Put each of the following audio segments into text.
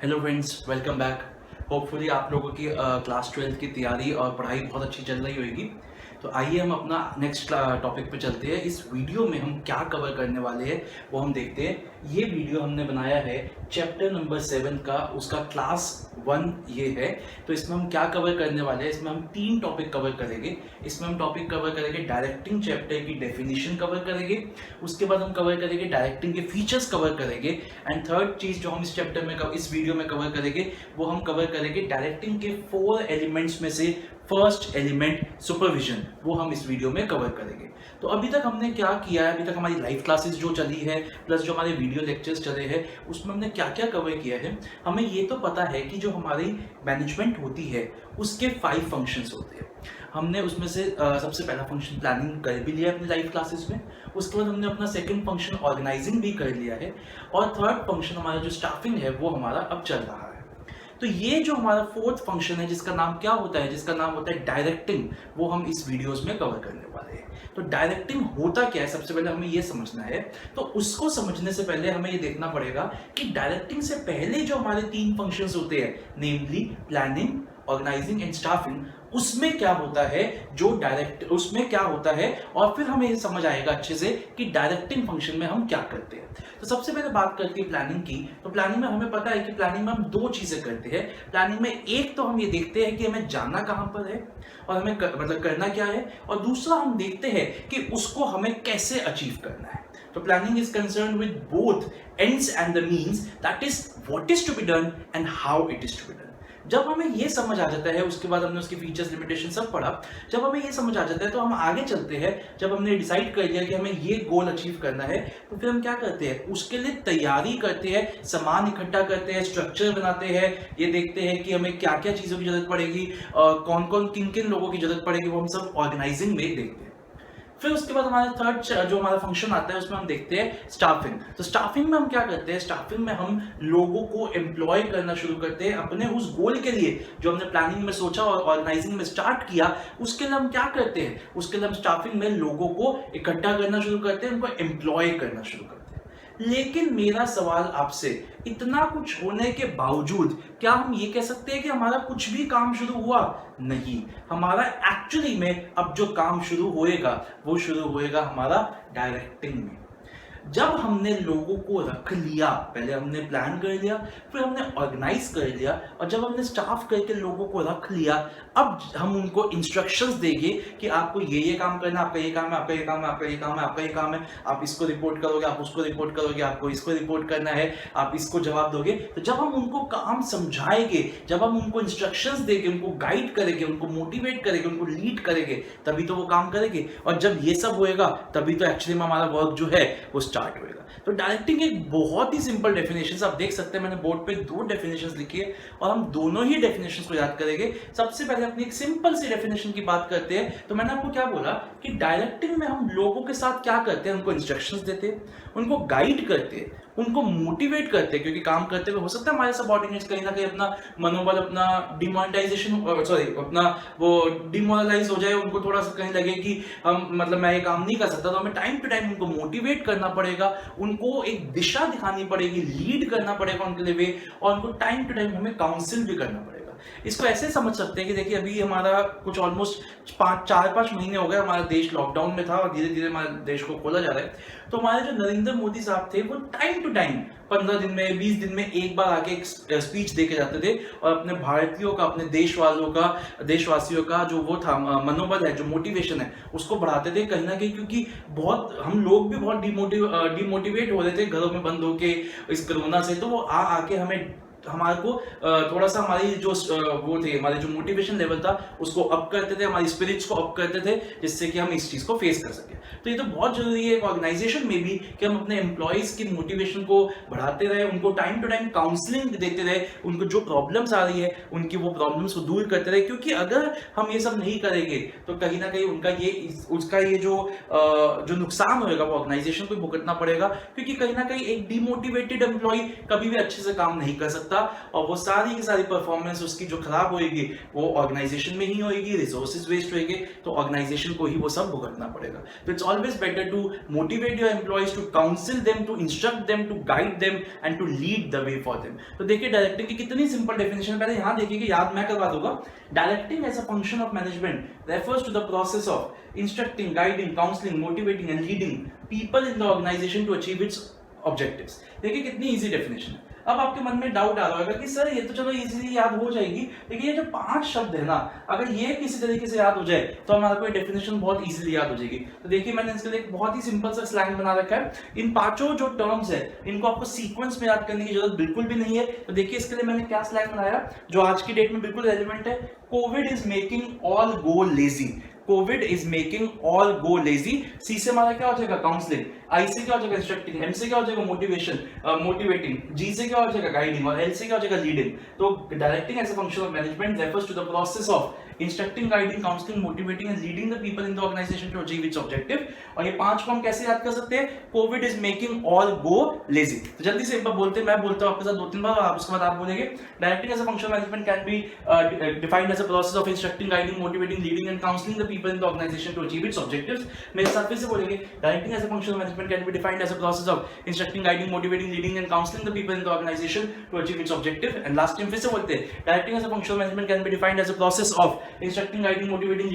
Hello friends, welcome back. Hopefully आप लोगों की क्लास 12th की तैयारी और पढ़ाई बहुत अच्छी चल रही होगी। तो आइए हम अपना नेक्स्ट टॉपिक पे चलते हैं। इस वीडियो में हम क्या कवर करने वाले हैं वो हम देखते हैं। ये वीडियो हमने बनाया है चैप्टर नंबर 7 का, उसका क्लास 1 ये है। तो इसमें हम क्या कवर करने वाले हैं, इसमें हम 3 टॉपिक कवर करेंगे। इसमें हम टॉपिक कवर करेंगे डायरेक्टिंग चैप्टर की डेफिनेशन कवर करेंगे, उसके बाद हम कवर करेंगे डायरेक्टिंग के फीचर्स कवर करेंगे, एंड थर्ड चीज जो हम इस चैप्टर में इस वीडियो में कवर करेंगे वो हम कवर करेंगे डायरेक्टिंग के 4 एलिमेंट्स में से फर्स्ट एलिमेंट सुपरविजन, वो हम इस वीडियो में कवर करेंगे। तो अभी तक हमने क्या किया है, अभी तक हमारी लाइव क्लासेस जो चली है प्लस जो हमारे वीडियो लेक्चर्स चले हैं उसमें हमने क्या क्या कवर किया है। हमें ये तो पता है कि जो हमारी मैनेजमेंट होती है उसके 5 फंक्शंस होते हैं। हमने उसमें से सबसे पहला फंक्शन प्लानिंग कर भी लिया अपनी लाइव क्लासेस में, उसके बाद हमने अपना सेकंड फंक्शन ऑर्गेनाइजिंग भी कर लिया है, और थर्ड फंक्शन हमारा जो स्टाफिंग है वो हमारा अब चल रहा है। तो ये जो हमारा फोर्थ फंक्शन है जिसका नाम क्या होता है, जिसका नाम होता है डायरेक्टिंग, वो हम इस वीडियोस में कवर करने वाले हैं। तो डायरेक्टिंग होता क्या है, सबसे पहले हमें ये समझना है। तो उसको समझने से पहले हमें ये देखना पड़ेगा कि डायरेक्टिंग से पहले जो हमारे 3 फंक्शंस होते हैं, नेमली प्लानिंग, ऑर्गेनाइजिंग एंड स्टाफिंग, उसमें क्या होता है, जो डायरेक्ट उसमें क्या होता है, और फिर हमें समझ आएगा अच्छे से कि डायरेक्टिंग फंक्शन में हम क्या करते हैं। तो सबसे पहले बात करते हैं प्लानिंग की। तो प्लानिंग में हमें पता है कि प्लानिंग में हम 2 चीजें करते हैं। प्लानिंग में एक तो हम ये देखते हैं कि हमें जाना कहां पर है और हमें मतलब करना क्या है, और दूसरा हम देखते हैं कि उसको हमें कैसे अचीव करना है। तो planning is concern with both ends and the means, that is what is to be done and how it is to be done. जब हमें ये समझ आ जाता है, उसके बाद हमने उसके फीचर्स, लिमिटेशन सब पढ़ा, जब हमें ये समझ आ जाता है तो हम आगे चलते हैं। जब हमने डिसाइड कर लिया कि हमें ये गोल अचीव करना है तो फिर हम क्या करते हैं, उसके लिए तैयारी करते हैं, सामान इकट्ठा करते हैं, स्ट्रक्चर बनाते हैं, ये देखते हैं कि हमें क्या क्या चीजों की जरूरत पड़ेगी, कौन कौन किन किन लोगों की जरूरत पड़ेगी, वो हम सब ऑर्गेनाइजिंग में देखते हैं। फिर उसके बाद हमारा थर्ड जो हमारा फंक्शन आता है उसमें हम देखते हैं स्टाफिंग। तो स्टाफिंग में हम क्या करते हैं, स्टाफिंग में हम लोगों को एम्प्लॉय करना शुरू करते हैं अपने उस गोल के लिए जो हमने प्लानिंग में सोचा और ऑर्गेनाइजिंग में स्टार्ट किया। उसके लिए हम क्या करते हैं, उसके लिए हम स्टाफिंग में लोगों को इकट्ठा करना शुरू करते हैं, उनको एम्प्लॉय करना शुरू करते हैं। लेकिन मेरा सवाल आपसे, इतना कुछ होने के बावजूद क्या हम ये कह सकते हैं कि हमारा कुछ भी काम शुरू हुआ? नहीं, हमारा एक्चुअली में अब जो काम शुरू होएगा वो शुरू होएगा हमारा डायरेक्टिंग में। जब हमने लोगों को रख लिया, पहले हमने प्लान कर लिया, फिर हमने ऑर्गेनाइज कर लिया, और जब हमने स्टाफ करके लोगों को रख लिया, अब हम उनको इंस्ट्रक्शंस देंगे कि आपको ये काम करना, आपका ये काम है, आपका ये काम है, आपका ये काम है, आपका ये काम है, आप इसको रिपोर्ट करोगे, आप उसको रिपोर्ट करोगे, आपको इसको रिपोर्ट करना है, आप इसको जवाब दोगे। तो जब हम उनको काम समझाएंगे, जब हम उनको इंस्ट्रक्शंस देंगे, उनको गाइड करेंगे, उनको मोटिवेट करेंगे, उनको लीड करेंगे, तभी तो वो काम करेंगे। और जब ये सब होएगा तभी तो एक्चुअली में हमारा वर्क जो है वो स्टार्ट होएगा। तो डायरेक्टिंग एक बहुत ही सिंपल डेफिनेशन, आप देख सकते हैं मैंने बोर्ड पे 2 डेफिनेशंस लिखी है और हम दोनों ही डेफिनेशंस को याद करेंगे। सबसे पहले अपनी एक सिंपल सी डेफिनेशन की बात करते हैं। तो मैंने आपको क्या बोला कि डायरेक्टिंग में हम लोगों के साथ क्या करते हैं, उनको इंस्ट्रक्शंस देते हैं, उनको गाइड करते हैं, उनको मोटिवेट करते हैं, क्योंकि काम करते हुए हो सकता है हमारे सबऑर्डिनेट्स कहीं ना कहीं अपना मनोबल, अपना अपना वो डिमोरलाइज हो जाए, उनको थोड़ा सा कहीं लगे कि हम मतलब मैं ये काम नहीं कर सकता। तो हमें टाइम टू टाइम उनको मोटिवेट करना पड़ेगा, उनको एक दिशा दिखानी पड़ेगी, लीड करना पड़ेगा उनके लिए वे, और उनको टाइम टू टाइम हमें काउंसिल भी करना पड़ेगा। इसको ऐसे समझ सकते हैं कि देखिए अभी हमारा कुछ ऑलमोस्ट 4-5 महीने हो गए, हमारा देश लॉकडाउन में था और धीरे धीरे हमारे देश को खोला जा रहा है। तो हमारे जो नरेंद्र मोदी साहब थे वो टाइम टू टाइम 15 दिन में, 20 दिन में एक बार आके एक स्पीच दे के जाते थे और अपने भारतीयों का, अपने देशवासियों का जो वो था मनोबल है, जो मोटिवेशन है, उसको बढ़ाते थे कहीं ना कहीं। क्योंकि बहुत हम लोग भी बहुत डिमोटिवेट हो रहे थे घरों में बंद होके इस कोरोना से। तो वो आके हमारे को थोड़ा सा हमारी जो वो थे, हमारे जो मोटिवेशन लेवल था उसको अप करते थे, हमारी स्पिरिट्स को अप करते थे, जिससे कि हम इस चीज को फेस कर सके। तो ये तो बहुत जरूरी है एक ऑर्गेनाइजेशन में भी कि हम अपने एम्प्लॉइज की मोटिवेशन को बढ़ाते रहे, उनको टाइम टू टाइम काउंसलिंग देते रहे, उनको जो प्रॉब्लम्स आ रही है उनकी वो प्रॉब्लम्स को दूर करते रहे। क्योंकि अगर हम ये सब नहीं करेंगे तो कहीं ना कहीं उसका ये जो नुकसान होगा वो ऑर्गेनाइजेशन को भुगतना पड़ेगा। क्योंकि कहीं ना कहीं एक डिमोटिवेटेड एम्प्लॉय कभी भी अच्छे से काम नहीं कर सकता। सकता, और वो सारी की सारी परफॉर्मेंस उसकी जो खराब होगी वो ऑर्गेनाइजेशन में ही होगी, रिसोर्सेज वेस्ट होंगे, तो ऑर्गेनाइजेशन को ही वो सब भुगतना पड़ेगा। तो it's always better to motivate your employees, to counsel them, to instruct them, to guide them and to lead the way for them. तो देखिए डायरेक्टिंग की कितनी सिंपल डेफिनेशन, पहले यहां देखिए कि याद मैं करवा दूंगा। Directing as a function of management refers to the process of instructing, guiding, counselling, motivating and leading people in the organisation to achieve its objectives. देखिए कितनी इजी डेफिनेशन है। अब आपके मन में डाउट आ रहा होगा कि सर ये तो चलो इजीली याद हो जाएगी, लेकिन ये जो 5 शब्द है ना, अगर ये किसी तरीके से याद हो जाए तो हमारा कोई डेफिनेशन बहुत इजीली याद हो जाएगी। तो देखिए मैंने इसके लिए एक बहुत ही सिंपल सा स्लैंग बना रखा है। इन 5 जो टर्म्स है इनको आपको सीक्वेंस में याद करने की जरूरत बिल्कुल भी नहीं है। तो देखिए इसके लिए मैंने क्या स्लैंग बनाया जो आज की डेट में बिल्कुल रेलेवेंट है। Covid is making all go lazy. Covid is making all go lazy. C से हमारा क्या हो जाएगा काउंसलिंग, आई से क्या हो जाएगा इंस्ट्रक्टिंग, एम से क्या हो जाएगा मोटिवेशन मोटिवेटिंग, जी से क्या हो जाएगा गाइडिंग और एल से क्या हो जाएगा लीडिंग। तो directing as a function of management refers to the process of instructing, guiding, counselling, motivating and leading the people in the organisation to achieve its objective. और ये 5 को हम कैसे याद कर सकते हैं? Covid is making all go lazy. तो जल्दी से एक बार बोलते हैं, मैं बोलता हूं आपके साथ 2-3 बार, आप उसके बाद आप बोलेंगे। Directing as a function of management can be defined as a process of instructing, guiding, motivating, leading and counselling the people in the organisation to achieve its objectives. मेरे साथ फिर से बोलेंगे। Directing as a function of management can be defined as a process of instructing, guiding, motivating, leading and counselling the people in the organisation to achieve its objective. And last time फिर से बोलते हैं। Directing as a function of management can be defined as a process of instructing, guiding, motivating,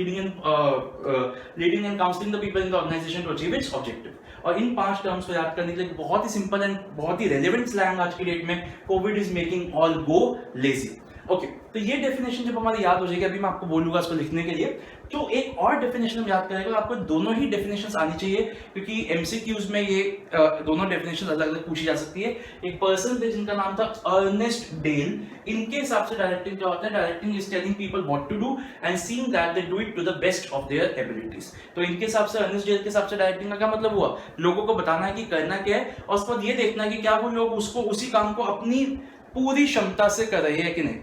leading and counseling the people in the organization to achieve its objective। और इन 5 terms को याद करने के लिए बहुत ही सिंपल एंड बहुत ही relevant slang आज की डेट में, Covid is making all go lazy. Okay, तो ये डेफिनेशन जब हमारी याद हो जाएगी, अभी मैं आपको बोलूंगा इसको लिखने के लिए, तो एक और डेफिनेशन हम याद करेंगे। आपको दोनों ही डेफिनेशंस आनी चाहिए क्योंकि एमसीक्यूज में ये दोनों डेफिनेशन अलग अलग पूछी जा सकती है। एक पर्सन थे जिनका नाम था अर्नेस्ट डेल। इनके हिसाब से डायरेक्टिंग क्या होता है? Directing is telling people what to do and seeing that they do it to the best of their abilities. तो इनके हिसाब से, अर्नेस्ट डेल के हिसाब से डायरेक्टिंग का क्या मतलब हुआ? लोगों को बताना है कि करना क्या है और उसके बाद ये देखना है कि क्या वो लोग उसको उसी काम को अपनी पूरी क्षमता से कर रहे हैं कि नहीं।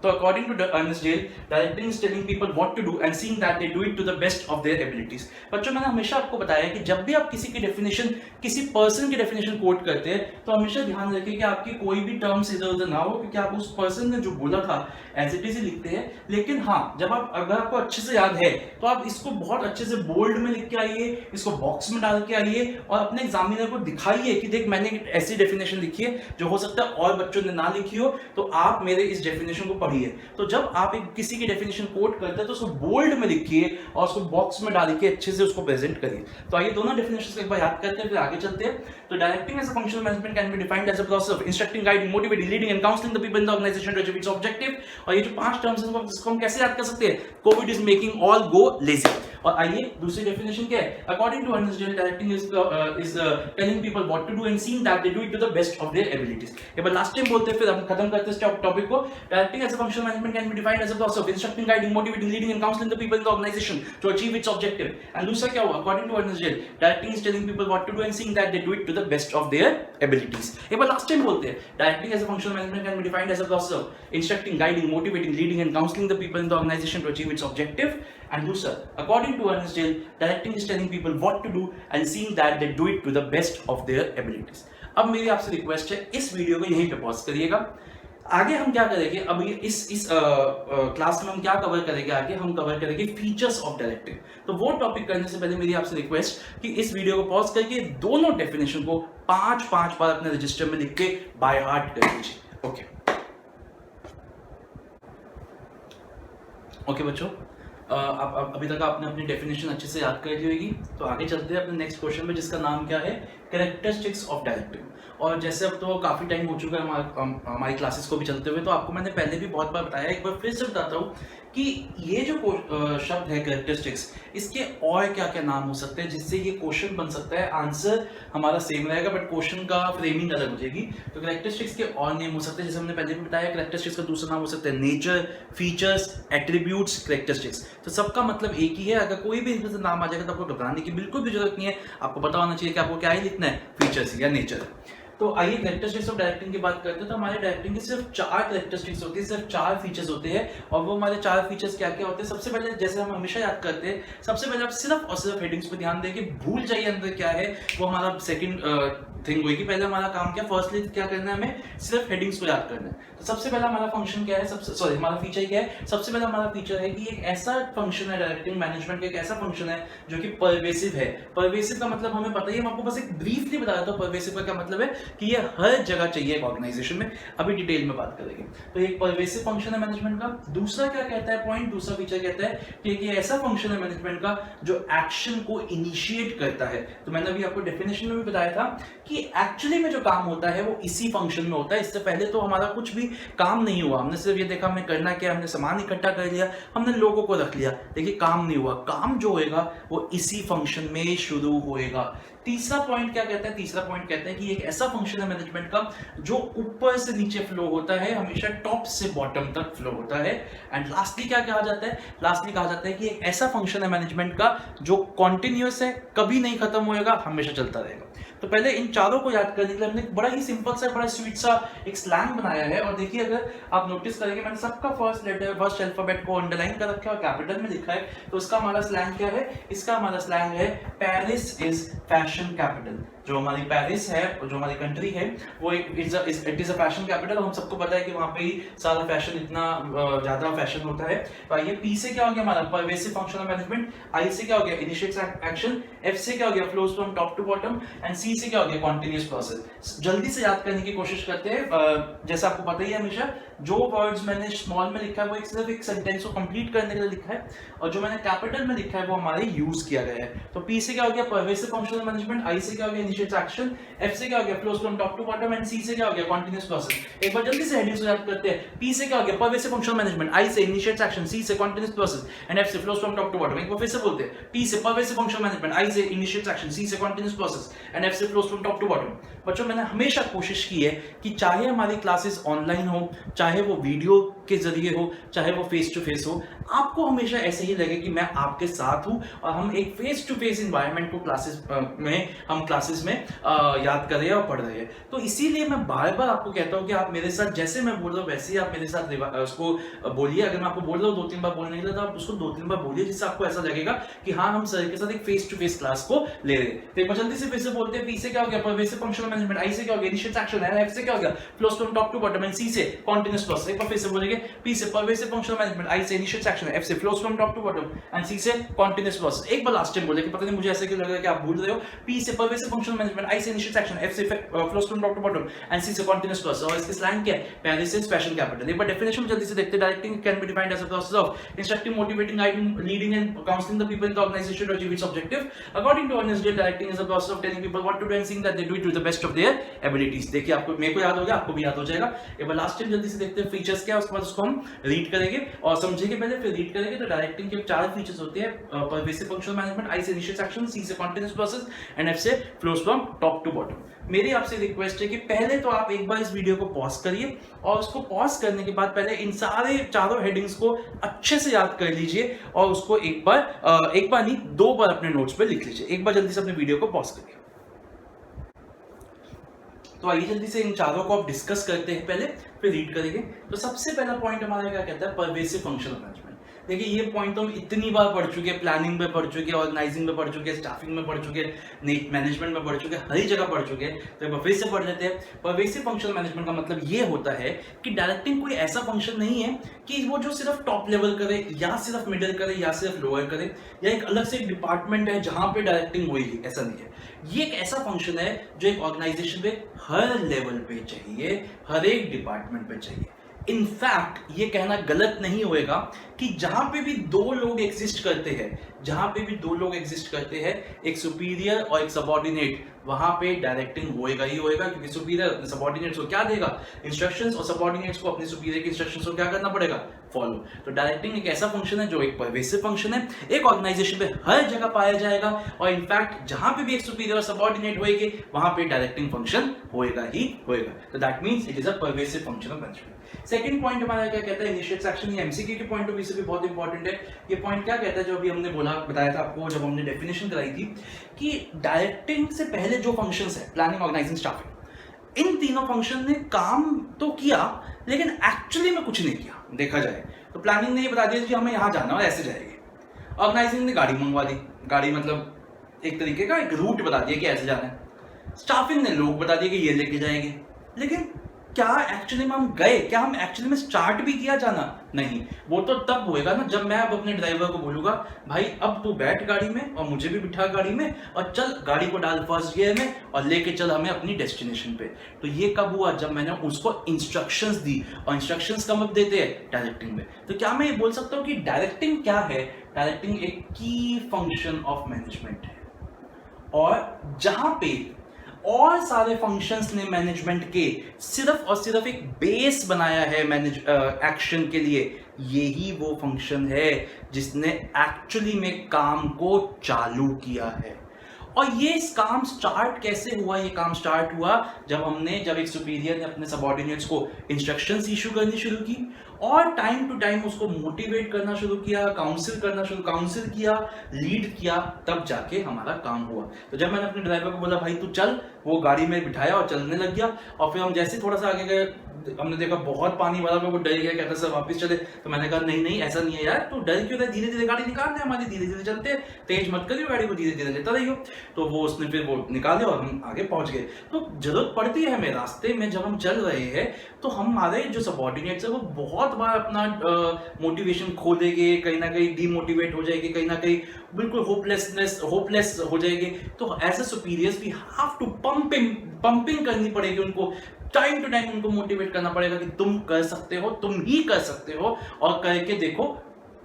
तो according to Ernest Dale, directing is telling people what to do and seeing that they do it to the best of their abilities। बच्चों मैंने हमेशा आपको बताया कि जब भी आप किसी की डेफिनेशन, किसी पर्सन की डेफिनेशन कोट करते हैं तो हमेशा ध्यान रखें कि आपकी कोई भी टर्म्स इधर उधर ना हो, क्योंकि आप उस पर्सन ने जो बोला था एज इट इज ही लिखते हैं। लेकिन हाँ, जब आप, अगर आपको अच्छे से याद है तो आप इसको बहुत अच्छे से बोल्ड में लिख के आइए, इसको बॉक्स में डाल के आइए और अपने एग्जामिनर को दिखाइए कि देख मैंने ऐसी डेफिनेशन लिखी है जो हो सकता है और बच्चों ने ना लिखी हो, तो आप मेरे इस डेफिनेशन को पढ़िए। तो जब आप एक किसी की डेफिनेशन कोट करते हैं तो उसको बोल्ड में लिखिए और उसको बॉक्स में डाल के अच्छे से उसको प्रेजेंट करिए। तो आइए दोनों डेफिनेशंस को एक बार याद करते हैं, फिर आगे चलते हैं। तो directing as a function of management can be defined as a process of instructing, guiding, motivating, leading and counselling the people in the organisation to achieve its objective. और ये जो 5 टर्म्स हैं इसको हम कैसे याद कर सकते हैं? Covid is making all go lazy. और आइए दूसरी डेफिनेशन क्या है? According to Ernest Dale, directing is telling people what to do and seeing that they do it to the best of their abilities. एक बार लास्ट टाइम बोलते हैं फिर हम खत्म करते हैं इस टॉपिक को। Directing as a function of management can be defined as a process of instructing, guiding, motivating, leading and counselling the people in the organisation to achieve its objective. And दूसरा क्या हुआ? According to Ernest Dale, directing is telling people what to do and seeing that they do it to the best of their abilities. एक बार last time बोलते हैं। Directing as a function of management can be defined as a process of instructing, guiding, motivating, leading and counselling the people in the organisation to achieve its objective. And दूसरा, according to Ernest Dale, directing is telling people what to do and seeing that they do it to the best of their abilities। अब मेरी आपसे request है, इस video को यहीं पे pause करिएगा। आगे हम क्या करेंगे? अब इस क्लास में हम क्या कवर करेंगे? आगे हम कवर करेंगे फीचर्स ऑफ डायरेक्टिंग। तो वो टॉपिक करने से पहले मेरी आपसे रिक्वेस्ट कि इस वीडियो को पॉज करके दोनों डेफिनेशन को 5-5 बार अपने रजिस्टर में लिख के बाय हार्ट कर लीजिए। ओके बच्चों, अभी तक आपने अपनी डेफिनेशन अच्छे से याद कर ली होगी। तो आगे चलते हैं अपने नेक्स्ट क्वेश्चन में, जिसका नाम क्या है? Characteristics of directing. और जैसे अब तो काफ़ी टाइम हो चुका है हमारी क्लासेस को भी चलते हुए, तो आपको मैंने पहले भी बहुत बार बताया, एक बार फिर से बताता हूँ कि ये जो शब्द है कैरेक्टरिस्टिक्स, इसके और क्या क्या नाम हो सकते हैं जिससे ये क्वेश्चन बन सकता है। आंसर हमारा सेम रहेगा बट क्वेश्चन का फ्रेमिंग अलग हो जाएगी। तो कैरेक्टरिस्टिक्स के और नेम हो सकते हैं, जैसे हमने पहले भी बताया, कैरेक्टरिस्टिक्स का दूसरा नाम हो सकता है नेचर, फीचर्स, एट्रीब्यूट्स, कैरेक्टरिस्टिक्स। तो सबका मतलब एक ही है। अगर कोई भी इसमें से नाम आ जाएगा तो आपको घबराने की बिल्कुल भी जरूरत नहीं है। आपको पता होना चाहिए कि आपको क्या ही लिखना है, फीचर्स या नेचर। तो आइए कैरेक्टरिस्टिक्स ऑफ डायरेक्टिंग की बात करते हैं। तो हमारे डायरेक्टिंग की सिर्फ 4 कैरेक्टरिस्टिक्स होती है, सिर्फ 4 फीचर्स होते हैं। और वो हमारे 4 फीचर्स क्या क्या होते हैं? सबसे पहले, जैसे हम हमेशा याद करते हैं, सबसे पहले आप सिर्फ और सिर्फ हेडिंग्स पे ध्यान दें कि भूल जाइए अंदर क्या है, वो हमारा सेकंड थिंग होगी। पहले हमारा काम क्या, फर्स्टली क्या करना है, हमें सिर्फ हेडिंग्स को याद करना है। तो सबसे पहला हमारा फंक्शन क्या है, हमारा फीचर क्या है? सबसे पहला हमारा फीचर है कि एक ऐसा फंक्शन है डायरेक्टिंग मैनेजमेंट का, एक ऐसा फंक्शन है जो कि परवेसिव है। परवेसिव का मतलब हमें पता ही है, मैं आपको बस एक ब्रीफली बताया था परवेसिव का क्या मतलब है, कि ये हर जगह चाहिए एक ऑर्गेनाइजेशन में। अभी डिटेल में बात करेंगे। तो एक परवेसिव फंक्शन है मैनेजमेंट का। दूसरा क्या कहता है पॉइंट, दूसरा फीचर कहता है कि ये ऐसा फंक्शन है मैनेजमेंट का जो एक्शन को इनिशिएट करता है। तो मैंने अभी आपको डेफिनेशन में भी बताया था कि एक्चुअली में जो काम होता है वो इसी फंक्शन में होता है। इससे पहले तो हमारा कुछ भी काम नहीं हुआ, हमने सिर्फ ये देखा हमने करना क्या, हमने सामान इकट्ठा कर लिया, हमने लोगों को रख लिया, देखिए काम नहीं हुआ। काम जो होएगा वो इसी फंक्शन में शुरू होएगा। तीसरा पॉइंट क्या कहता है? तीसरा पॉइंट कहता है कि एक ऐसा फंक्शन है मैनेजमेंट का जो ऊपर से नीचे फ्लो होता है, हमेशा टॉप से बॉटम तक फ्लो होता है। एंड लास्टली क्या कहा जाता है? लास्टली कहा जाता है कि एक ऐसा फंक्शन है मैनेजमेंट का जो कॉन्टिन्यूअस है, कभी नहीं खत्म होएगा, हमेशा चलता रहेगा। तो पहले इन चारों को याद करने के लिए हमने बड़ा ही सिंपल सा, बड़ा स्वीट सा एक स्लैंग बनाया है। और देखिए, अगर आप नोटिस करेंगे, मैंने सबका फर्स्ट लेटर, फर्स्ट अल्फाबेट को अंडरलाइन कर रखा है और कैपिटल में लिखा है। तो इसका हमारा स्लैंग क्या है? इसका हमारा स्लैंग है पेरिस इज फैशन कैपिटल। जो हमारी पेरिस है, जो हमारी कंट्री है, वो it is a fashion capital. हम सबको पता है कि वहां पे ही सारा फैशन, इतना ज्यादा फैशन होता है। तो आइए, पी से क्या हो गया हमारा परवेसिव फंक्शनल मैनेजमेंट, आई से क्या हो गया इनिशिएट्स एक्शन, एफ से क्या हो गया flows from top to bottom, and C से क्या हो गया कॉन्टिन्यूअस प्रोसेस। जल्दी से याद करने की कोशिश करते हैं। जैसा आपको पता ही है, हमेशा जो वर्ड्स मैंने स्मॉल में लिखा है वो सिर्फ एक सेंटेंस को कंप्लीट करने के लिए लिखा है, और जो मैंने कैपिटल में लिखा है वो हमारे यूज किया गया है। तो पी से क्या हो गया परवेसिव फंक्शनल मैनेजमेंट, आई से क्या हो गया इनिशिएट्स एक्शन, एफ से क्या हो गया flows from top to bottom, and C से क्या हो गया कॉन्टिन्यूअस प्रोसेस। एक बार जल्दी से हेडिंग्स को याद करते हैं। पी से क्या हो गया परवेसिव फंक्शनल मैनेजमेंट, आई से इनिशिएट्स एक्शन, सी से कॉन्टिन्यूअस प्रोसेस, एंड एफ से flows from top to bottom. एक बार फिर से बोलते हैं, पी से परवेसिव फंक्शनल मैनेजमेंट, आई से इनिशिएट्स एक्शन, सी से कॉन्टिन्यूअस प्रोसेस, एंड एफ से flows from top to bottom. बच्चों, मैंने हमेशा कोशिश की है कि चाहे हमारी क्लासेस ऑनलाइन हो, चाहे वो वीडियो के जरिए हो, चाहे वो फेस टू फेस हो, आपको हमेशा ऐसे ही लगे कि मैं आपके साथ हूं और हम एक फेस टू फेस एनवायरनमेंट को क्लासेस में याद कर रहे हैं और पढ़ रहे हैं। तो इसीलिए मैं बार बार आपको कहता हूं कि आप मेरे साथ, जैसे मैं बोल रहा हूं वैसे ही आप मेरे साथ उसको बोलिए। अगर मैं आपको बोल रहा हूं 2-3 बार बोलने के लिए, तो आप उसको 2-3 बार बोलिए, जिससे आपको ऐसा लगेगा कि हाँ, हम सर के साथ एक फेस टू फेस क्लास को ले रहे हैं। तो एक बार जल्दी से फिर से बोलते हैं। पी से क्या हो गया परवेसिव फंक्शनल मैनेजमेंट, आई से क्या हो गया इनिशिएट्स एक्शन, एफ से क्या हो गया flows from top to bottom, and C से कॉन्टिन्यूअस प्रोसेस। एक बार फिर से बोलेंगे, पी से परवेसिव फंक्शनल मैनेजमेंट, आई से इनिशिएट्स एक्शन, एफ से flows from top to bottom, and C से कॉन्टिन्यूअस प्रोसेस। एक बार लास्ट टाइम बोले कि पता नहीं मुझे ऐसे क्यों लग रहा है कि आप भूल रहे हो। पी से परवेसिव फंक्शनल मैनेजमेंट, आई से इनिशिएट्स एक्शन, एफ से flows from top to bottom, and C से कॉन्टिन्यूअस प्रोसेस। और इसके स्लैंग क्या है? Paris is fashion capital. एक बार डेफिनेशन जल्दी से देखते हैं। Directing can be defined as a process of instructing, motivating, guiding, leading and counselling the people in the organisation to achieve its objective. According to Ernest Dale, directing is a process of telling people what to do and seeing that they do it to the best of their abilities. देखिए, आपको, मेरे को याद हो गया, आपको भी याद हो जाएगा। एक बार लास्ट टाइम जल्दी से देखते हैं फीचर्स क्या है, उसके बाद उसको हम रीड करेंगे और समझेंगे पहले, फिर रीड करेंगे। तो डायरेक्टिंग के 4 फीचर्स होते हैं, परवेसिव फंक्शनल मैनेजमेंट, आई से इनिशिएट्स एक्शन, सी से कॉन्टिन्यूअस प्रोसेस, एंड एफ से flows from top to bottom. मेरी आपसे रिक्वेस्ट है कि पहले तो आप एक बार इस वीडियो को पॉज करिए, और उसको पॉज करने के बाद पहले इन सारे चारों हेडिंग्स को अच्छे से याद कर लीजिए, और उसको एक बार नहीं 2 बार अपने नोट्स पे लिख लीजिए। एक बार जल्दी से अपने वीडियो को पॉज करिए। तो आइए जल्दी से इन चारों को आप डिस्कस करते हैं पहले, फिर रीड करेंगे। तो सबसे पहला पॉइंट हमारा क्या कहता है? Pervasive functional management. देखिए, ये पॉइंट तो हम इतनी बार पढ़ चुके हैं, प्लानिंग में पढ़ चुके हैं, ऑर्गेनाइजिंग में पढ़ चुके हैं, स्टाफिंग में पढ़ चुके हैं, मैनेजमेंट में पढ़ चुके हैं, हर ही जगह पढ़ चुके हैं। तो एक बार फिर से पढ़ लेते हैं। परवेसिव फंक्शनल मैनेजमेंट का मतलब ये होता है कि डायरेक्टिंग कोई ऐसा फंक्शन नहीं है कि वो जो सिर्फ टॉप लेवल करे, या सिर्फ मिडिल करे, या सिर्फ लोअर करे, या एक अलग से एक डिपार्टमेंट है जहां पे डायरेक्टिंग होगी, ऐसा नहीं है। ये एक ऐसा फंक्शन है जो एक ऑर्गेनाइजेशन पे हर लेवल पे चाहिए, हर एक डिपार्टमेंट पे चाहिए। इनफैक्ट ये कहना गलत नहीं होएगा कि जहां पे भी 2 लोग एग्जिस्ट करते हैं, एक सुपीरियर और एक सबऑर्डिनेट, वहां पे डायरेक्टिंग होएगा ही होएगा, क्योंकि सुपीरियर सबऑर्डिनेट्स को क्या देगा? इंस्ट्रक्शंस, और सबऑर्डिनेट्स को अपने सुपीरियर के इंस्ट्रक्शंस को क्या करना पड़ेगा? फॉलो। तो डायरेक्टिंग एक ऐसा फंक्शन है जो एक परवेसिव फंक्शन है, एक ऑर्गेनाइजेशन पे हर जगह पाया जाएगा, और इनफैक्ट जहां पे भी एक सुपीरियर और सबऑर्डिनेट होएंगे, वहां पे डायरेक्टिंग फंक्शन होएगा ही होएगा। तो that means it is a pervasive function of management. Second point हमारा क्या कहता है? Initiates action. ये एमसीक्यू के पॉइंट ऑफ व्यू से भी बहुत इंपॉर्टेंट है। ये पॉइंट क्या कहता है, जो अभी हमने बताया था आपको जब हमने डेफिनेशन कराई थी, कि डायरेक्टिंग से पहले जो फंक्शंस है, प्लानिंग, ऑर्गेनाइजिंग, स्टाफिंग, इन तीनों फंक्शन ने काम तो किया लेकिन एक्चुअली में कुछ नहीं किया देखा जाए तो। प्लानिंग ने ये बता दिया कि हमें यहाँ जाना और ऐसे जाएंगे। ऑर्गेनाइजिंग ने गाड़ी मंगवा दी, गाड़ी मतलब एक तरीके का एक रूट बता दिया कि ऐसे जाना है। स्टाफिंग ने लोग बता दिए कि ये लेके जाएंगे, लेकिन क्या एक्चुअली में हम गए? क्या हम एक्चुअली में स्टार्ट भी किया जाना? नहीं। वो तो तब होएगा ना जब मैं अब अपने ड्राइवर को बोलूंगा भाई अब तू बैठ गाड़ी में और मुझे भी बिठा गाड़ी में और चल गाड़ी को डाल फर्स्ट गियर में और लेके चल हमें अपनी डेस्टिनेशन पे। तो ये कब हुआ? जब मैंने उसको इंस्ट्रक्शंस दी। और इंस्ट्रक्शंस कब देते हैं? डायरेक्टिंग में। तो क्या मैं ये बोल सकता हूँ कि डायरेक्टिंग क्या है? डायरेक्टिंग एक की फंक्शन ऑफ मैनेजमेंट है, और जहां पे और सारे फंक्शंस ने मैनेजमेंट के सिर्फ और सिर्फ एक बेस बनाया है मैनेज एक्शन के लिए, यही वो फंक्शन है जिसने एक्चुअली में काम को चालू किया है। और ये काम स्टार्ट कैसे हुआ? ये काम स्टार्ट हुआ जब एक सुपीरियर ने अपने सबऑर्डिनेट्स को इंस्ट्रक्शंस इशू करनी शुरू की और टाइम टू टाइम उसको मोटिवेट करना शुरू किया, काउंसिल किया, लीड किया, तब जाके हमारा काम हुआ। तो जब मैंने अपने ड्राइवर को बोला भाई तू चल, वो गाड़ी में बिठाया और चलने लग गया। और फिर हम जैसे थोड़ा सा आगे गए, हमने देखा बहुत पानी वाला, वो डर गया, कहता सर वापस चले। तो मैंने कहा नहीं ऐसा नहीं है यार, तू डर क्यों रहा? धीरे धीरे गाड़ी निकाल दे हमारी, धीरे धीरे चलते, तेज मत करियो गाड़ी को, धीरे धीरे लेता रहियो। तो वो उसने फिर वो निकाले और हम आगे पहुंच गए। तो जरूरत पड़ती है हमें रास्ते में जब हम चल रहे हैं तो हमारे जो सबऑर्डिनेट्स है वो बहुत बार अपना मोटिवेशन खो देंगे, कहीं ना कहीं डीमोटिवेट हो जाएगी, कहीं ना कहीं बिल्कुल होपलेस हो जाएंगे। तो as a superiors we have to pumping करनी पड़ेगी उनको, टाइम टू टाइम उनको मोटिवेट करना पड़ेगा कि तुम कर सकते हो, तुम ही कर सकते हो, और करके देखो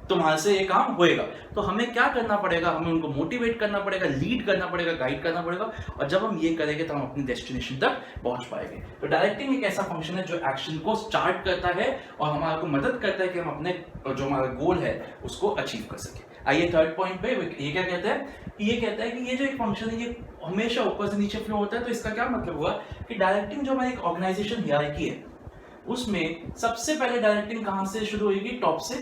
तुम्हारे से ये काम होएगा। तो हमें क्या करना पड़ेगा? हमें उनको मोटिवेट करना पड़ेगा, लीड करना पड़ेगा, गाइड करना पड़ेगा, और जब हम ये करेंगे तो हम अपनी डेस्टिनेशन तक पहुंच पाएंगे। तो डायरेक्टिंग एक ऐसा फंक्शन है जो एक्शन को स्टार्ट करता है और हमारे को मदद करता है कि हम अपने जो हमारा गोल है उसको अचीव कर सके। आइए थर्ड पॉइंट पे, ये क्या कहता है? ये कहता है कि ये जो एक फंक्शन है ये हमेशा ऊपर से नीचे फ्लो होता है। तो इसका क्या मतलब हुआ कि डायरेक्टिंग जो हमारी एक ऑर्गेनाइजेशन हियरार्की है उसमें सबसे पहले डायरेक्टिंग कहां से शुरू होगी? टॉप से।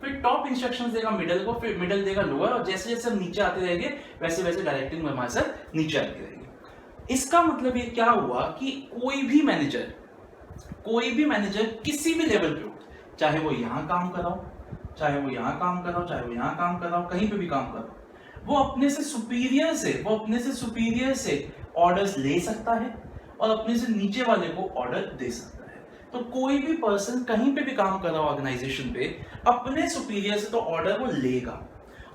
फिर टॉप इंस्ट्रक्शंस देगा मिडल को, फिर मिडल देगा लोअर, और जैसे जैसे हम नीचे आते रहेंगे वैसे वैसे डायरेक्टिंग में हमारे साथ नीचे आती रहेगी। इसका मतलब ये क्या हुआ कि कोई भी मैनेजर किसी भी लेवल पे हो, चाहे वो यहाँ काम कर रहा हो, चाहे वो यहाँ काम कर रहा हो, कहीं पे भी काम कर रहा हो, वो अपने से सुपीरियर से ऑर्डर्स ले सकता है और अपने से नीचे वाले को ऑर्डर दे सकता है। तो कोई भी पर्सन कहीं पे भी काम कर रहा हो ऑर्गेनाइजेशन पे, अपने सुपीरियर से तो ऑर्डर वो लेगा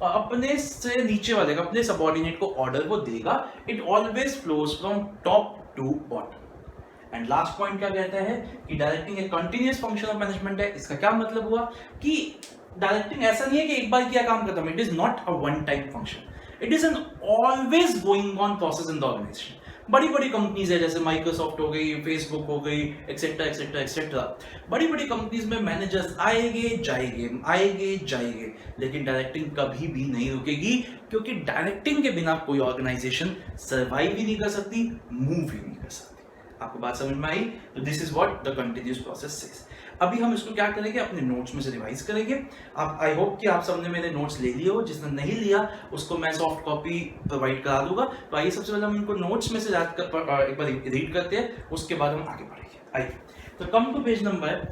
और अपने से नीचे वाले का, अपने सबऑर्डिनेट को ऑर्डर वो देगा। It always flows from top to bottom. And last point क्या कहता है कि डायरेक्टिंग एक कंटिन्यूअस फंक्शन ऑफ मैनेजमेंट है। इसका क्या मतलब हुआ कि डायरेक्टिंग ऐसा नहीं है कि एक बार किया काम खत्म। It is not a one time function, it is an always going on process in the organisation. बड़ी बड़ी कंपनीज है जैसे माइक्रोसॉफ्ट हो गई, फेसबुक हो गई, एक्सेट्रा एक्सेट्रा एक्सेट्रा। बड़ी बड़ी कंपनीज में मैनेजर्स आएंगे जाएंगे, लेकिन डायरेक्टिंग कभी भी नहीं रुकेगी, क्योंकि डायरेक्टिंग के बिना कोई ऑर्गेनाइजेशन सर्वाइव ही नहीं कर सकती, मूव ही नहीं कर सकती। आपको बात समझ में आई? तो this is what the continuous process says. अभी हम इसको क्या करेंगे? अपने नोट्स में से रिवाइज करेंगे। आप आई होप कि आप सबने मेरे नोट्स ले लिए हो। जिसने नहीं लिया उसको मैं सॉफ्ट कॉपी प्रोवाइड करा दूंगा। तो आइए सबसे पहले हम इनको नोट्स में से एक बार रीड करते हैं, उसके बाद हम आगे बढ़ेंगे। आइए, तो कम टू पेज नंबर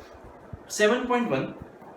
7.1।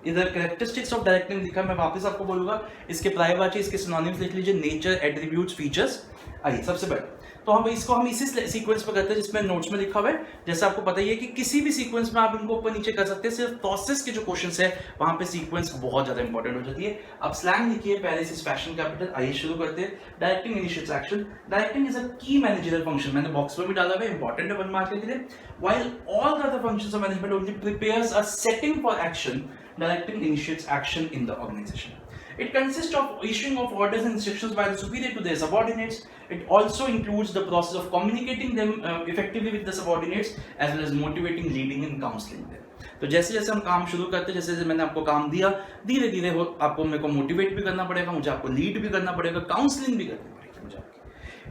इधर कैरेक्टरिस्टिक्स ऑफ डायरेक्टिंग लिखा, मैं वापस आपको बोलूंगा इसके पर्यायवाची, इसके सिनोनिम्स लिख लीजिए, नेचर, एट्रीब्यूट्स, फीचर्स। आइए सबसे पहले तो हम इसी सीक्वेंस पर करते हैं जिसमें नोट्स में लिखा हुआ है। जैसे आपको पता ही है कि किसी भी सीक्वेंस में आप इनको ऊपर नीचे कर सकते हैं, सिर्फ प्रोसेस के जो क्वेश्चंस है वहां पे सीक्वेंस बहुत ज्यादा इंपॉर्टेंट हो जाती है। अब स्लैंग लिखिए, पैरेसिस, फैशन, कैपिटल। आइए शुरू करते हैं। Directing initiates action. Directing is अ की मैनेजरियल फंक्शन, मैंने बॉक्स में भी डाला हुआ है, इंपॉर्टेंट है 1 मार्क के लिए। While all the other functions of management only prepares a setting for action, directing initiates action in the organisation. It consists of issuing of orders and instructions by the superior to their subordinates. It also includes the process of communicating them effectively with the subordinates, as well as motivating, leading and counseling them. तो जैसे जैसे हम काम शुरू करते हैं, जैसे जैसे मैंने आपको काम दिया, धीरे धीरे आपको मेरे को मोटिवेट भी करना पड़ेगा, मुझे आपको लीड भी करना पड़ेगा, काउंसलिंग भी करनी पड़ेगी मुझे आपकी।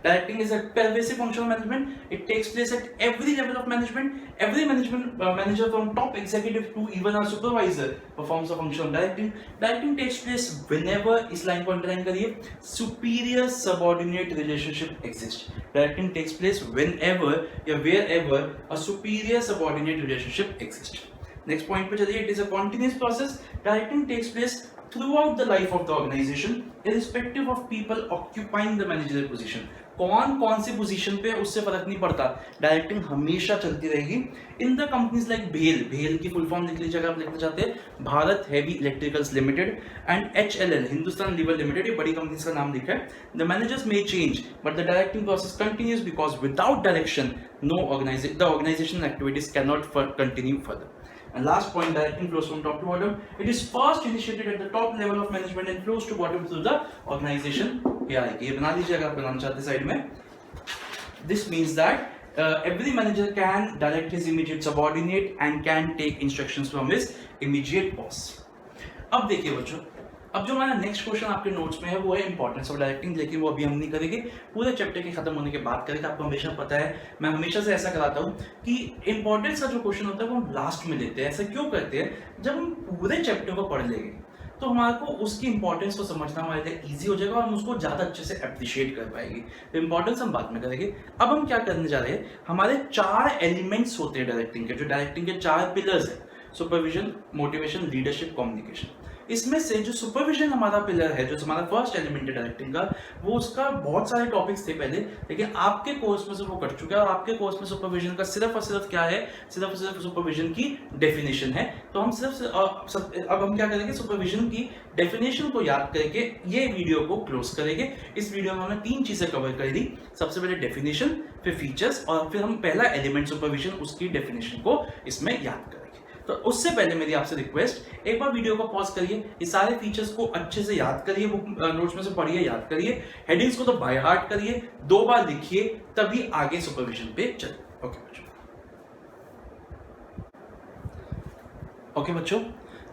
Directing is a pervasive functional management. It takes place at every level of management. Every management manager from top executive to even our supervisor performs a function of directing. Directing takes place whenever इस line को underline करिए, superior subordinate relationship exists. Directing takes place whenever या wherever a superior subordinate relationship exists. Next point पे चलिए. It is a continuous process. Directing takes place throughout the life of the organization, irrespective of people occupying the managerial position. कौन सी position पे उससे फर्क नहीं पड़ता, directing हमेशा चलती रहेगी. इन द कंपनीज लाइक भेल की फुल फॉर्म लिख लीजिए अगर आप लिखना चाहते हैं, Bharat Heavy Electricals Limited and HLL Hindustan Lever Limited, ये बड़ी कंपनीज का नाम लिखा है. The managers may change but the directing process continues because without direction the organisational activities can not continue further. And last point, directing flows from top to bottom. It is first initiated at the top level of management and flows to bottom through the organization hierarchy. ये बना लीजिए अगर आप बनाना चाहते हैं side में. This means that every manager can direct his immediate subordinate and can take instructions from his immediate boss. अब देखिए बच्चों, अब जो हमारा नेक्स्ट क्वेश्चन आपके नोट्स में है वो है इंपॉर्टेंस ऑफ डायरेक्टिंग, लेकिन वो अभी हम नहीं करेंगे, पूरे चैप्टर के खत्म होने के बाद करेंगे. आपको हमेशा पता है मैं हमेशा से ऐसा कराता हूँ कि इंपॉर्टेंस का जो क्वेश्चन होता है वो हम लास्ट में लेते हैं. ऐसा क्यों करते हैं? जब हम पूरे चैप्टर को पढ़ लेंगे तो हमारे को उसकी इंपॉर्टेंस को समझना हमारे लिए ईजी हो जाएगा और हम उसको ज़्यादा अच्छे से अप्रिशिएट कर पाएंगे. तो इंपॉर्टेंस हम बाद में करेंगे. अब हम क्या करने जा रहे हैं, हमारे 4 एलिमेंट्स होते हैं डायरेक्टिंग के, जो डायरेक्टिंग के 4 पिलर्स है, सुपरविजन, मोटिवेशन, लीडरशिप, कम्युनिकेशन. इसमें से जो सुपरविजन हमारा पिलर है, जो हमारा फर्स्ट एलिमेंट है डायरेक्टिंग का, वो उसका बहुत सारे टॉपिक्स थे पहले, लेकिन आपके कोर्स में से वो कट चुका है और आपके कोर्स में सुपरविजन का सिर्फ और सिर्फ क्या है, सिर्फ और सिर्फ सुपरविजन की डेफिनेशन है. तो हम अब हम क्या करेंगे, सुपरविजन की डेफिनेशन को याद करके ये वीडियो को क्लोज करेंगे. इस वीडियो में हमने 3 चीजें कवर कर दी. सबसे पहले डेफिनेशन, फिर फीचर्स और फिर हम पहला एलिमेंट सुपरविजन उसकी डेफिनेशन को इसमें याद करेंगे. तो उससे पहले मेरी आपसे रिक्वेस्ट, एक बार वीडियो को पॉज करिए, ये सारे फीचर्स को अच्छे से याद करिए, बुक नोट्स में से पढ़िए, याद करिए, हेडिंग्स को तो बाय हार्ट करिए, 2 बार लिखिए, तभी आगे सुपरविजन पे चलिए. ओके बच्चों,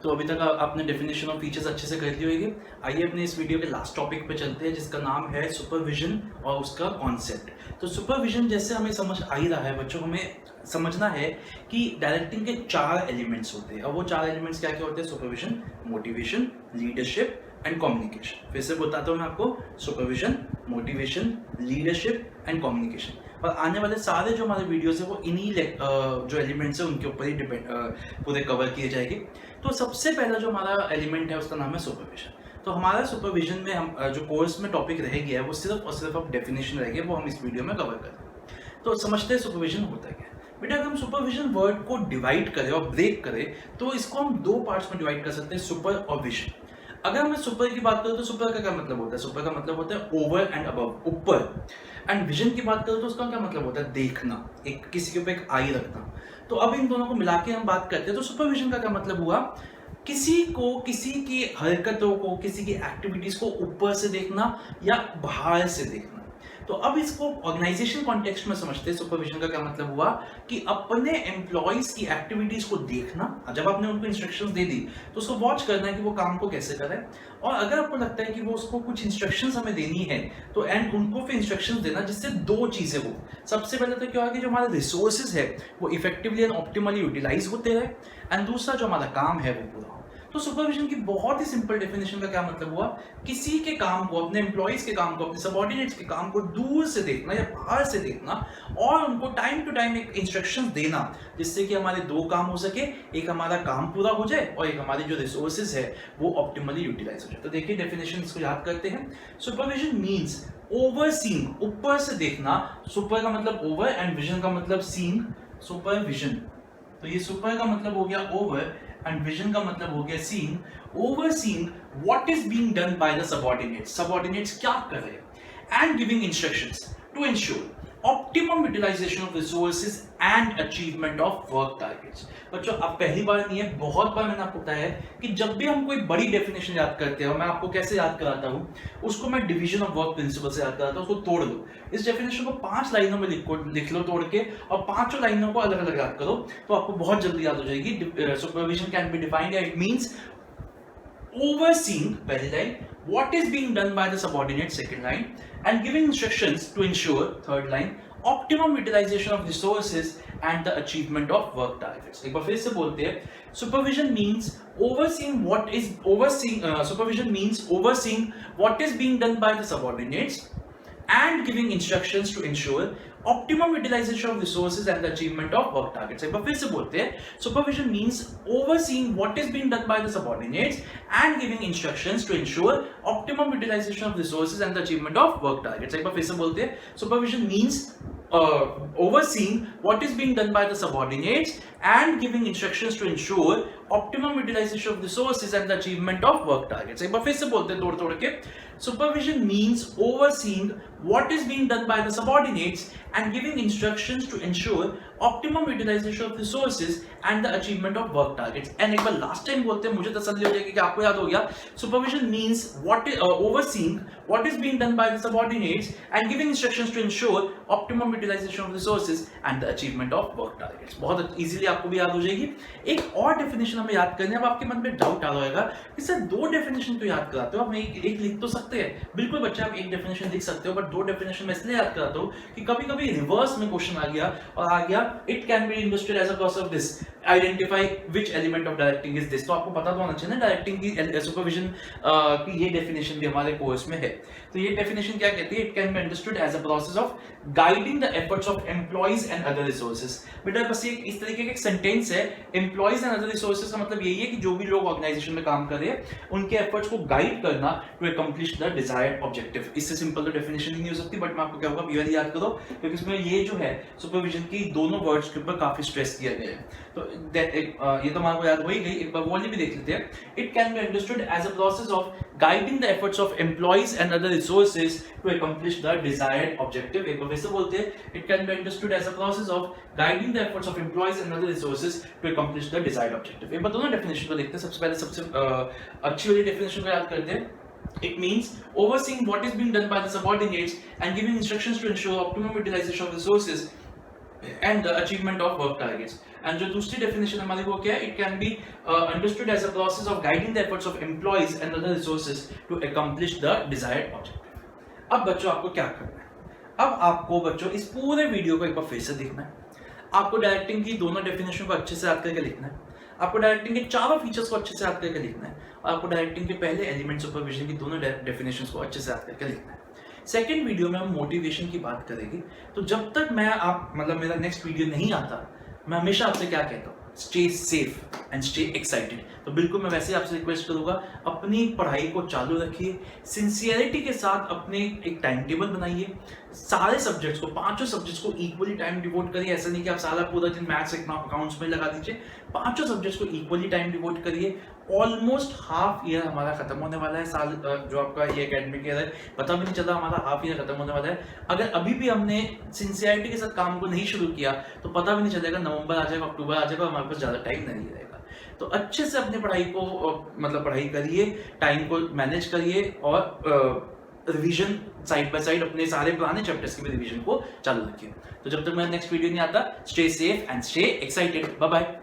तो अभी तक आपने डेफिनेशन ऑफ फीचर्स अच्छे से कर ली होगी. आइए अपने इस वीडियो के लास्ट टॉपिक पे चलते हैं, जिसका नाम है सुपरविजन और उसका कॉन्सेप्ट. तो सुपरविजन जैसे हमें समझ आ ही रहा है बच्चों, हमें समझना है कि डायरेक्टिंग के 4 एलिमेंट्स होते हैं. और वो 4 एलिमेंट्स क्या क्या होते हैं? Supervision, motivation, leadership and communication. फिर से बताता हूँ मैं आपको, supervision, motivation, leadership and communication. और आने वाले सारे जो हमारे वीडियोस है वो इन्हीं जो एलिमेंट्स है उनके ऊपर ही पूरे कवर किए जाएंगे. तो सबसे पहला जो हमारा एलिमेंट है उसका नाम है सुपरविजन. तो हमारा सुपरविजन में हम जो कोर्स में टॉपिक रह गया है वो सिर्फ और सिर्फ अब डेफिनेशन रह गया, वो हम इस वीडियो में कवर करेंगे. तो समझते हैं सुपरविजन होता है क्या. बेटा अगर हम सुपरविजन वर्ड को डिवाइड करें और ब्रेक करें तो इसको हम 2 पार्ट्स में डिवाइड कर सकते हैं, सुपर और विजन. अगर हम सुपर की बात करें तो सुपर का क्या मतलब होता है? सुपर का मतलब होता है ओवर एंड अबव, ऊपर. एंड विजन की बात करें तो उसका क्या मतलब होता है? देखना, एक किसी के ऊपर एक आई रखना. तो अब इन दोनों को मिला के हम बात करते हैं. तो सुपरविजन का क्या मतलब हुआ? किसी को, किसी की हरकतों को, किसी की एक्टिविटीज को ऊपर से देखना या बाहर से देखना. तो अब इसको ऑर्गेनाइजेशन कॉन्टेक्स्ट में समझते हैं. सुपरविजन का क्या मतलब हुआ कि अपने एम्प्लॉइज की एक्टिविटीज को देखना, जब आपने उनको इंस्ट्रक्शंस दे दी तो उसको वॉच करना है कि वो काम को कैसे करें. और अगर आपको लगता है कि वो उसको कुछ इंस्ट्रक्शंस हमें देनी है तो एंड उनको फिर इंस्ट्रक्शंस देना जिससे 2 चीजें हो. सबसे पहले तो क्या होगा कि जो हमारे रिसोर्सेज है वो इफेक्टिवली एंड ऑप्टिमली यूटिलाइज होते रहे, एंड दूसरा जो हमारा काम है वो पूरा हो. तो सुपरविजन की बहुत ही सिंपल डेफिनेशन का क्या मतलब हुआ? किसी के काम को, अपने एम्प्लॉइज के काम को, अपने सबऑर्डिनेट्स के काम को दूर से देखना या बाहर से देखना और उनको टाइम टू टाइम एक इंस्ट्रक्शंस देना जिससे कि हमारे 2 काम हो सके, एक हमारा काम पूरा हो जाए और एक हमारी जो रिसोर्सेज है वो ऑप्टिमली यूटिलाइज हो जाए. तो देखिए डेफिनेशन इसको याद करते हैं. सुपरविजन मीन्स ओवरसीइंग, ऊपर से देखना. सुपर का मतलब ओवर एंड विजन का मतलब सीइंग, सुपरविजन. तो ये सुपर का मतलब हो गया ओवर एंड विजन का मतलब हो गया seeing. Overseeing what is being done by the subordinates, subordinates क्या कर रहे हैं, and giving instructions to ensure optimum utilisation of resources and achievement of work targets. बच्चों अब पहली बार नहीं है, बहुत बार मैंने आपको बताया है कि जब भी हम कोई बड़ी डेफिनेशन याद करते हैं, और मैं आपको कैसे याद कराता हूं, उसको मैं डिवीजन ऑफ वर्क प्रिंसिपल से याद कराता हूं. उसको तोड़ दो, इस डेफिनेशन को 5 लाइनों में लिख लो तोड़ के, और 5 लाइनों को अलग अलग याद करो तो आपको बहुत जल्दी याद हो जाएगी. Supervision can be defined, it means overseeing, पहली line, what is being done by the subordinate, second line, and giving instructions to ensure, third line, optimum utilization of resources and the achievement of work targets. एक बार फिर से बोलते हैं, supervision means overseeing what is being done by the subordinates and giving instructions to ensure optimum utilization of resources and the achievement of work targets. एक बार फिर से बोलते हैं, supervision means overseeing what is being done by the subordinates and giving instructions to ensure optimum utilization of resources and the achievement of work targets. एक बार फिर से बोलते हैं, supervision means overseeing what is being done by the subordinates and giving instructions to ensure optimum utilization of resources and the achievement of work targets. एक बार फिर से बोलते हैं तोड़ के, supervision means overseeing what is being done by the subordinates and giving instructions to ensure optimum utilization of resources and the achievement of work targets. And एक बार last time बोलते हैं, मुझे तसल्ली हो जाएगी कि आपको याद हो गया. Supervision means overseeing what is being done by the subordinates and giving instructions to ensure optimum utilization of resources and the achievement of work targets. बहुत easily आपको भी याद हो जाएगी. एक और definition हमें याद करनी है. अब आपके मन में डाउट आ जाएगा कि सर दो definition तो याद कराते हो, आप एक लिख तो सकते हैं. बिल्कुल बच्चे, आप एक definition लिख सकते हो, बट दो definition मैं इसलिए याद कराता हूँ कि कभी-कभी रिवर्स में क्वेश्चन आ गया और आ गया it can be understood as a process of this, identify which element of directing is this. तो आपको पता तो होना चाहिए ना डायरेक्टिंग की सुपरविजन की ये डेफिनेशन भी हमारे कोर्स में है. तो ये डेफिनेशन क्या कहती है? It can be understood as a process of guiding the efforts of employees and other resources. बेटा बस ये इस तरीके का एक सेंटेंस है. एम्प्लॉइज एंड अदर रिसोर्सेज का मतलब यही है कि जो भी लोग ऑर्गेनाइजेशन में काम कर रहे हैं उनके एफर्ट्स को गाइड करना to accomplish the desired objective. इससे सिंपल तो डेफिनेशन ही नहीं हो सकती, बट मैं आपको क्या होगा पीवाली याद करो, क्योंकि इसमें ये जो है सुपरविजन की दोनों वर्ड्स के ऊपर काफी स्ट्रेस किया गया है. तो ये तो हमारे को याद हो ही गई. एक बार वो भी देख लेते हैं. It can be understood as a process of guiding the efforts of employees and other resources to accomplish the desired objective. एक बार वैसे बोलते हैं, it can be understood as a process of guiding the efforts of employees and other resources to accomplish the desired objective. एक बार दोनों definition को देखते हैं. सबसे पहले सबसे अच्छी वाली डेफिनेशन को याद करते हैं. It means overseeing what is being done by the subordinates and giving instructions to ensure optimum utilization of resources and the achievement of work targets. And जो दूसरी definition हमारी वो क्या है? It can be understood as a process of guiding the efforts of employees and other resources to accomplish the desired objective. अब बच्चों आपको क्या करना है? अब आपको बच्चों इस पूरे वीडियो को एक बार फिर से देखना है. आपको डायरेक्टिंग की दोनों डेफिनेशन को अच्छे से याद करके लिखना है. आपको डायरेक्टिंग के चारों फीचर्स को अच्छे से याद करके लिखना है. और आपको डायरेक्टिंग के पहले एलिमेंट सुपरविजन की दोनों डेफिनेशंस को अच्छे से याद करके लिखना है. सेकंड वीडियो में हम मोटिवेशन की बात करेंगे. तो जब तक मेरा नेक्स्ट वीडियो नहीं आता, मैं हमेशा आपसे क्या कहता हूँ, stay safe and stay excited. तो बिल्कुल मैं वैसे आपसे रिक्वेस्ट करूंगा, अपनी पढ़ाई को चालू रखिए, सिंसियरिटी के साथ अपने एक टाइम टेबल बनाइए. सारे सब्जेक्ट्स को, पांचों सब्जेक्ट्स को इक्वली टाइम डिवोट करिए. ऐसा नहीं कि आप सारा पूरा दिन मैथ्स अकाउंट्स में लगा दीजिए. पांचों सब्जेक्ट्स को इक्वली टाइम डिवोट करिए. ऑलमोस्ट हाफ ईयर हमारा खत्म होने वाला है. साल जो आपका ये एकेडमिक ईयर है, पता भी नहीं चला हमारा हाफ ईयर खत्म होने वाला है. अगर अभी भी हमने सिंसियरिटी के साथ काम को नहीं शुरू किया तो पता भी नहीं चलेगा नवंबर आ जाएगा, अक्टूबर आ जाएगा, हमारे पास ज्यादा टाइम नहीं रहेगा. तो अच्छे से अपने पढ़ाई को पढ़ाई करिए, टाइम को मैनेज करिए और रिवीजन साइड बाय साइड अपने सारे पुराने चैप्टर्स की भी रिवीजन को चालू रखिए. तो जब तक मेरा नेक्स्ट वीडियो नहीं आता, stay safe and stay excited. Bye bye.